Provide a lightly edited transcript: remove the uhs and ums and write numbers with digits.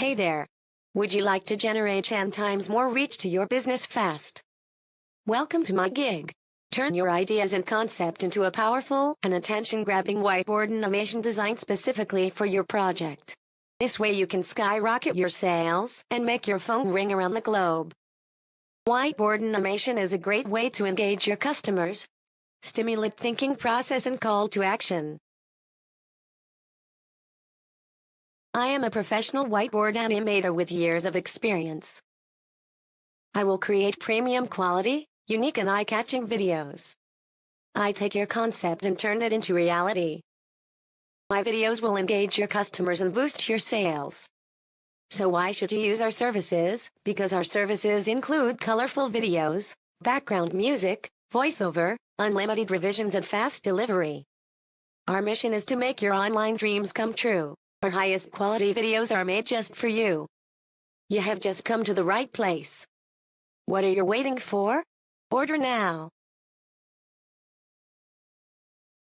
Hey there! Would you like to generate 10 times more reach to your business fast? Welcome to my gig. Turn your ideas and concept into a powerful and attention-grabbing whiteboard animation designed specifically for your project. This way you can skyrocket your sales and make your phone ring around the globe. Whiteboard animation is a great way to engage your customers, stimulate thinking process and call to action. I am a professional whiteboard animator with years of experience. I will create premium quality, unique and eye-catching videos. I take your concept and turn it into reality. My videos will engage your customers and boost your sales. So why should you use our services? Because our services include colorful videos, background music, voiceover, unlimited revisions and fast delivery. Our mission is to make your online dreams come true. Our highest quality videos are made just for you. You have just come to the right place. What are you waiting for? Order now.